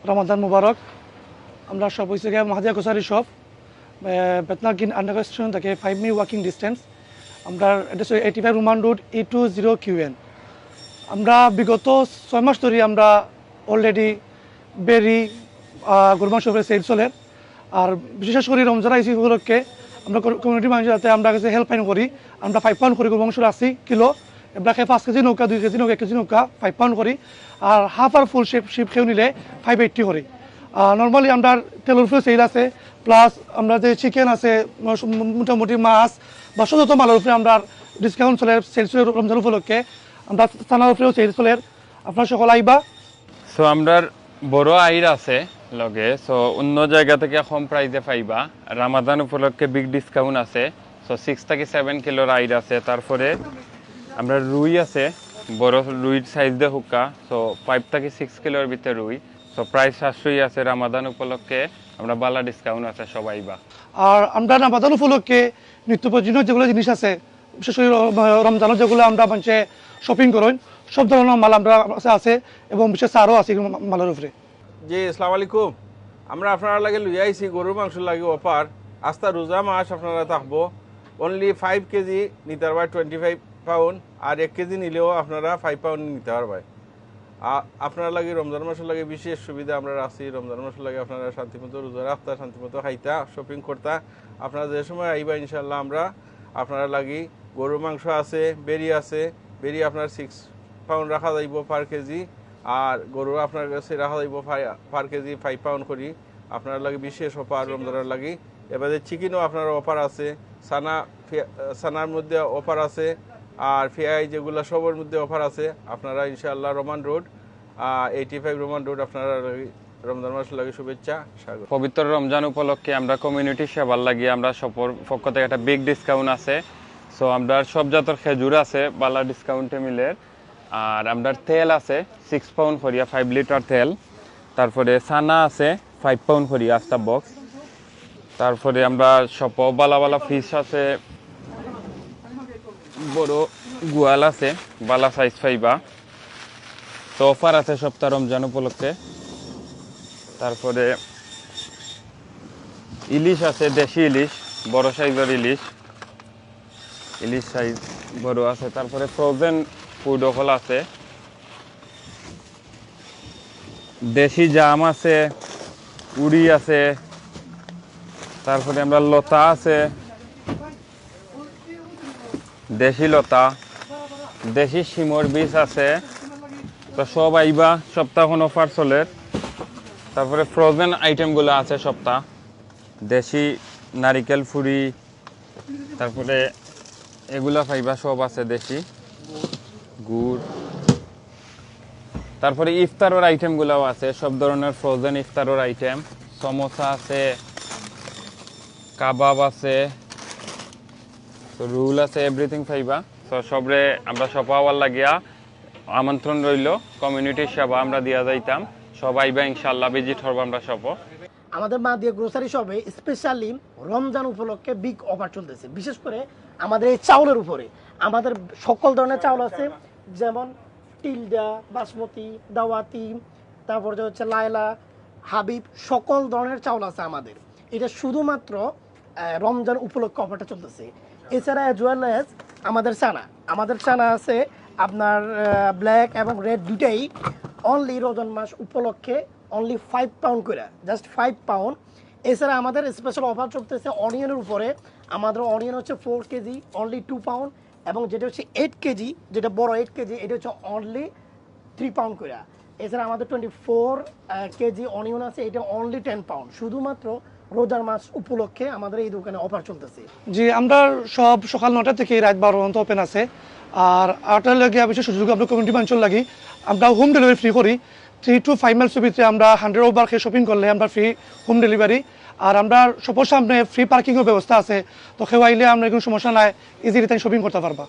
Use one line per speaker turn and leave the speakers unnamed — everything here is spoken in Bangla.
রমাদান মুবারক। আমরা সব হয়েছে গিয়ে মাহাদিয়া grocery shop, Bethnal Green underground station থেকে 5 মিনিট ওয়াকিং ডিস্টেন্স। আমরা অ্যাড্রেস 85 রোমান রোড E20QN। আমরা বিগত 6 মাস ধরে আমরা অলরেডি বেরি গরু মাংস সেল চলে। আর বিশেষ করে রমজান আইসি উপলক্ষে আমরা কমিউনিটি মানুষের যাতে আমরা কাছে হেল্পলাইন করি। আমরা 5 পাউন্ড করি গরু মাংস 80 কিলো, এবার 5 কেজি নৌকা, 2 কেজি নৌকা, 1 কেজি নৌকা 5 পাউন্ড করি। আর হাফ আর ফুল শিপ খেয়ে নিলে 580 করি। নর্মালি আমরা তেলের উপরে সেল আছে, প্লাস আমরা যে চিকেন আছে, মোটামুটি মাছ বা যত মালের উপরে আমরা ডিসকাউন্ট চলে, সেল চলে রমজান উপলক্ষে। আমরা থানার উপরেও সেল চলে, আপনারা সকল আইবা।
সো আমরা বড় আইর আছে লগে, সো অন্য জায়গা থেকে কম প্রাইসে পাইবা। রামাদান উপলক্ষে বিগ ডিসকাউন্ট আছে। সো 6 থেকে 7 কিলোর আইর আছে। তারপরে আমরা রুই আছে, বড় রুইর সাইজ দিয়ে হুক্কা। সো 5 থেকে 6 কিলোর ভিতরে রুই। সো প্রাইস সাশ্রয়ী আছে। রামাদান উপলক্ষে আমরা বালা ডিসকাউন্ট আছে, সবাই বা।
আর আমরা রামাদান উপলক্ষে নিত্য প্রয়োজনীয় যেগুলো জিনিস আছে, বিশেষ করে রমজানের যেগুলো আমরা মানুষে শপিং করেন, সব ধরনের মাল আমরা আছে এবং বিশেষ আরও আছে মালের উপরে।
জি, আসসালামু আলাইকুম। আমরা আপনারা লাগে লইয়া আইছি গরুর মাংস লাগে অফার। আস্তা রোজা মাস আপনারা থাকবো। অনলি 5 কেজি নিতে পারবেন 25 পাউন্ড, আর 1 কেজি নিলেও আপনারা 5 পাউন্ড নিতে পারবেন। আপনারা লাগে রমজান মাসের লাগে বিশেষ সুবিধা আমরা রাখছি। রমজান মাসের লাগে আপনারা শান্তিমতো রোজা রাখতা, শান্তিমতো খাইতা, শপিং করতা। আপনারা যে সময় আইবা ইনশাল্লাহ আমরা আপনারা লাগি গরুর মাংস আছে, বেরি আছে। বেরি আপনার 6 পাউন্ড রাখা যাইব পার কেজি, আর গরু আপনার কাছে রাখা যাইব পার কেজি 5 পাউন্ড করি। আপনার লাগে বিশেষ অফার রমজানের লাগি। এবারে চিকেনও আপনার অফার আছে, সানার মধ্যে অফার আছে, আর ফিয়াই যেগুলো সবার মধ্যে অফার আছে। আপনারা ইনশাআল্লাহ রোমান রোড 85 রোমান রোড আপনারা রমজান মাস লাগে শুভেচ্ছা, স্বাগত।
পবিত্র রমজান উপলক্ষে আমরা কমিউনিটি সেবার লাগিয়ে আমরা সপর পক্ষ থেকে একটা বিগ ডিসকাউন্ট আছে। সো আমরা সব জাতের খেজুর আছে বালা ডিসকাউন্টে মিলে। আর আমরা তেল আছে 6 পাউন্ড করিয়া 5 লিটার তেল। তারপরে সানা আছে 5 পাউন্ড করিয়া আস্তা বক্স। তারপরে আমরা সপ বালা বালা ফিশ আছে, বড় গোয়াল আছে বালা সাইজ পাইবা। তো অফার আছে সপ্তাহ রমজান উপলক্ষে। তারপরে ইলিশ আছে, দেশি ইলিশ, বড় সাইজের ইলিশ, ইলিশ সাইজ বড় আছে। তারপরে ফ্রোজেন ফুড অকল আছে, দেশি জাম আছে, উড়ি আছে। তারপরে আমরা লতা আছে, দেশি লতা, দেশি শিমর বীজ আছে। তো সব আইবা, সপ্তাহ অফার চলে। তারপরে ফ্রোজেন আইটেমগুলো আছে সপ্তাহ, দেশি নারিকেল ফুরি, তারপরে এগুলা পাইবা সব আছে, দেশি গুড়। তারপরে ইফতারের আইটেমগুলোও আছে, সব ধরনের ফ্রোজেন ইফতারের আইটেম, সমোসা আছে, কাবাব আছে, রুল আছে, এভরিথিং পাইবা। তো সবরে আমরা সপাওয়ার লাগিয়া আমন্ত্রণ রইল। কমিউনিটি সেবা আমরা দিয়া যাইতাম, সবাই বা ইনশাল্লাহ ভিজিট হবো আমরা সব।
আমাদের মাহাদিয়া গ্রোসারি শপে স্পেশালি রমজান উপলক্ষে বিগ অফার চলতেছে, বিশেষ করে আমাদের এই চাউলের উপরে। আমাদের সকল ধরনের চাউল আছে, যেমন টিলডা, বাসমতি, দাওয়াতি, তারপরে হচ্ছে লায়লা, হাবিব, সকল ধরনের চাউল আছে আমাদের। এটা শুধুমাত্র রমজান উপলক্ষে অফারটা চলতেছে। এছাড়া অ্যাজ ওয়েল অ্যাজ আমাদের চানা আছে আপনার ব্ল্যাক এবং রেড দুটাই অনলি রমজান মাস উপলক্ষে অনলি 5 পাউন্ড করে, জাস্ট 5 পাউন্ড। এছাড়া আমাদের স্পেশাল অফার চলতেছে অনিয়নের উপরে। আমাদের অনিয়ন হচ্ছে 4 কেজি অনলি 2 পাউন্ড, এবং যেটা হচ্ছে 8 কেজি, যেটা বড় 8 কেজি, এটা হচ্ছে অনলি 3 পাউন্ড করে। এছাড়া আমাদের 24 কেজি অনিয়ন আছে, এটা অনলি 10 পাউন্ড। শুধুমাত্র রোজার মাস উপলক্ষে আমাদের এই দোকানে অফার চলতেছে।
জি, আমরা সব সকাল 9টা থেকে রাত 12 পর্যন্ত ওপেন আছে। আর আটার লাগে বিশেষ সুযোগ আমরা কমিউনিটি মানুষের লাগি আমরা হোম ডেলিভারি ফ্রি করি। 3 to 5 মাইলসের ভিতরে আমরা 100 ওভার খেয়ে শপিং করলে আমরা ফ্রি হোম ডেলিভারি। আর আমরা সবার সামনে ফ্রি পার্কিংয়ের ব্যবস্থা আছে, তো কেউ আইলে আমরা কোনো সমস্যা নাই, ইজিলি তাই শপিং করতে পারবা।